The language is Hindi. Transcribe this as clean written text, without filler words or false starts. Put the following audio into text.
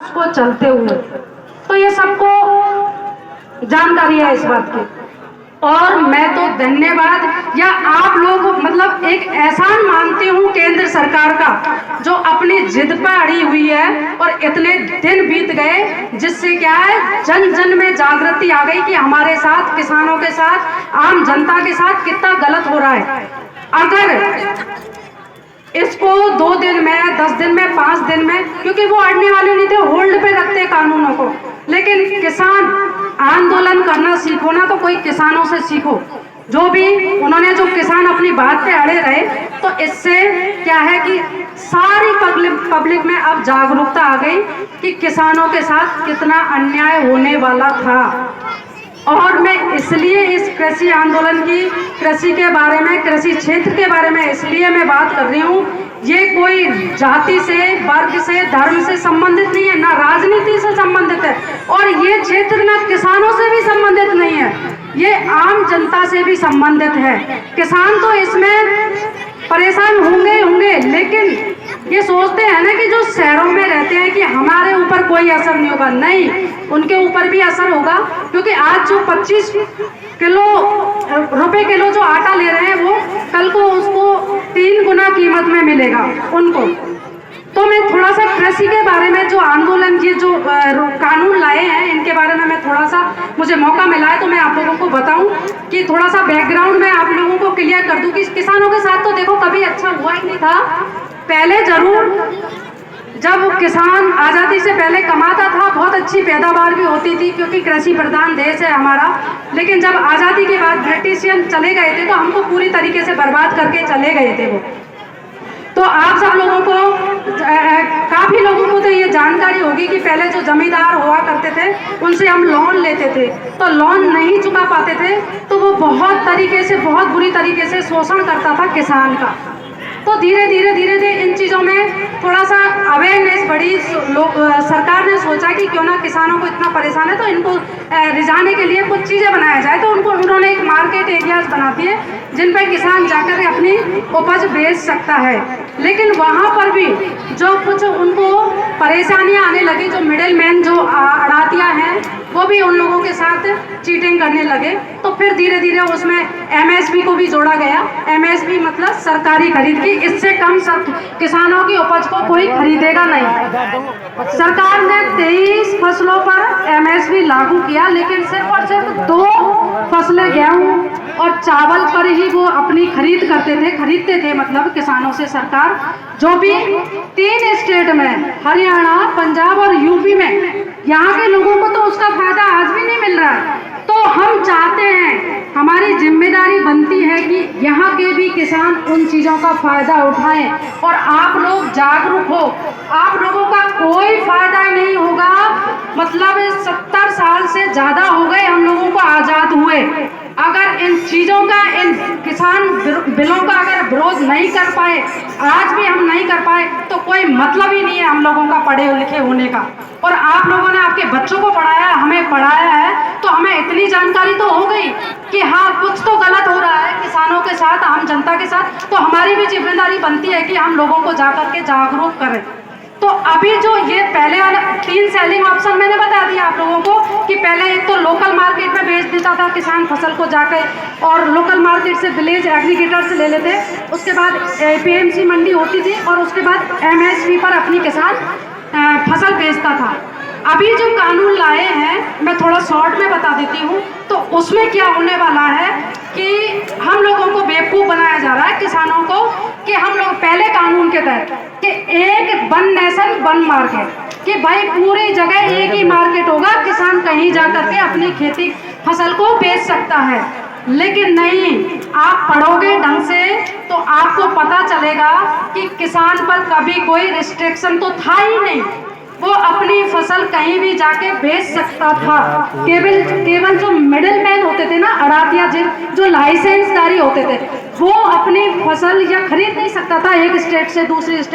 को चलते हुए, तो ये सबको जानकारी है इस बात की। और मैं तो धन्यवाद या आप लोग मतलब एक एहसान मानती हूँ केंद्र सरकार का, जो अपनी जिद पर अड़ी हुई है और इतने दिन बीत गए जिससे क्या है जन जन में जागृति आ गई कि हमारे साथ, किसानों के साथ, आम जनता के साथ कितना गलत हो रहा है। अगर इसको 2 दिन में, 10 दिन में, 5 दिन में, क्योंकि वो अड़ने वाले नहीं थे, होल्ड पे रखते कानूनों को, लेकिन किसान आंदोलन करना सीखो ना, तो कोई किसानों से सीखो। जो भी उन्होंने, जो किसान अपनी बात पे अड़े रहे, तो इससे क्या है कि सारी पब्लिक में अब जागरूकता आ गई कि किसानों के साथ कितना अन्याय होने वाला था। और मैं इसलिए इस कृषि आंदोलन की, कृषि के बारे में, कृषि क्षेत्र के बारे में इसलिए मैं बात कर रही हूँ। ये कोई जाति से, वर्ग से, धर्म से संबंधित नहीं है, ना राजनीति से संबंधित है, और ये क्षेत्र ना किसानों से भी संबंधित नहीं है, ये आम जनता से भी संबंधित है। किसान तो इसमें परेशान होंगे, लेकिन ये सोचते हैं ना कि जो शहरों में रहते हैं कि हमारे ऊपर कोई असर नहीं होगा। नहीं, उनके ऊपर भी असर होगा, क्योंकि आज जो 25 रुपए किलो जो आटा ले रहे हैं, वो कल को उसको 3 गुना कीमत में मिलेगा उनको। तो मैं थोड़ा सा कृषि के बारे में, जो आंदोलन, ये जो कानून लाए हैं, इनके बारे में मैं थोड़ा सा, मुझे मौका मिला है तो मैं आप लोगों को बताऊं कि थोड़ा सा बैकग्राउंड में आप लोगों को क्लियर कर दूं कि किसानों के साथ तो देखो कभी अच्छा हुआ ही नहीं था। पहले जरूर जब किसान आज़ादी से पहले कमाता था, बहुत अच्छी पैदावार भी होती थी, क्योंकि कृषि प्रधान देश है हमारा। लेकिन जब आज़ादी के बाद ब्रिटिशियन चले गए थे, तो हमको पूरी तरीके से बर्बाद करके चले गए थे वो। तो आप सब लोगों को, काफ़ी लोगों को तो ये जानकारी होगी कि पहले जो जमींदार हुआ करते थे, उनसे हम लोन लेते थे, तो लोन नहीं चुका पाते थे, तो वो बहुत तरीके से, बहुत बुरी तरीके से शोषण करता था किसान का। तो धीरे धीरे इन चीज़ों में थोड़ा सा अवेयरनेस बढ़ी। सरकार ने सोचा कि क्यों ना किसानों को इतना परेशान है, तो इनको रिझाने के लिए कुछ चीज़ें बनाया जाए। तो उन्होंने एक मार्केट एरियाज बना दिए जिन पर किसान जाकर अपनी उपज बेच सकता है। लेकिन वहाँ पर भी जो कुछ उनको परेशानियाँ आने लगी, जो मिडिल मैन, जो आड़तिया हैं, वो भी उन लोगों के साथ चीटिंग करने लगे। तो फिर धीरे धीरे उसमें एमएसपी को भी जोड़ा गया। एमएसपी मतलब सरकारी खरीद की, इससे कम किसानों की उपज को कोई खरीदेगा नहीं। सरकार ने 23 फसलों पर एमएसपी लागू किया, लेकिन सिर्फ और सिर्फ 2 फसलें, गेहूं और चावल पर ही वो अपनी खरीदते थे मतलब किसानों से सरकार। जो भी 3 स्टेट में, हरियाणा, पंजाब और यूपी में, यहाँ के लोगों को तो उसका फायदा आज भी नहीं मिल रहा है। तो हम चाहते हैं, हमारी जिम्मेदारी बनती है कि यहाँ के भी किसान उन चीज़ों का फायदा उठाएं, और आप लोग जागरूक हो। आप लोगों का कोई फायदा नहीं होगा, मतलब 70 साल से ज़्यादा हो गए हम लोगों को आज़ाद हुए। अगर इन चीज़ों का, इन किसान बिलों का अगर विरोध नहीं कर पाए, आज भी हम नहीं कर पाए, तो कोई मतलब ही नहीं है हम लोगों का पढ़े लिखे होने का। और आप लोगों ने आपके बच्चों को पढ़ाया, हमें पढ़ाया है, तो हमें इतनी जानकारी तो हो गई कि हाँ, कुछ तो गलत हो रहा है किसानों के साथ, आम जनता के साथ। तो हमारी भी जिम्मेदारी बनती है कि हम लोगों को जाकर के जागरूक करें। तो अभी जो ये पहले वाला 3 सेलिंग ऑप्शन मैंने बता दिया आप लोगों को कि पहले एक तो लोकल मार्केट में बेच देता था किसान फसल को जाकर, और लोकल मार्केट से विलेज एग्रीगेटर से ले लेते, उसके बाद एपीएमसी मंडी होती थी, और उसके बाद एमएसपी पर अपनी किसान फसल बेचता था। अभी जो कानून लाए हैं, मैं थोड़ा शॉर्ट में बता देती हूँ। तो उसमें क्या होने वाला है कि हम लोगों को बेवकूफ़ बनाया जा रहा है, किसानों को, कि हम लोग पहले कानून के तहत कि एक वन नेशन वन मार्केट, कि भाई पूरी जगह एक ही मार्केट होगा, किसान कहीं जा करके अपनी खेती फसल को बेच सकता है। लेकिन नहीं, आप पढ़ोगे ढंग से तो आपको पता चलेगा कि किसान पर कभी कोई रिस्ट्रिक्शन तो था ही नहीं, वो अपनी फसल कहीं भी जाके बेच सकता था। केवल जो मिडिल मैन होते थे ना, अड़ातिया, जो लाइसेंसदारी होते थे, वो अपनी फसल या खरीद नहीं सकता था एक स्टेट से दूसरी स्टेट।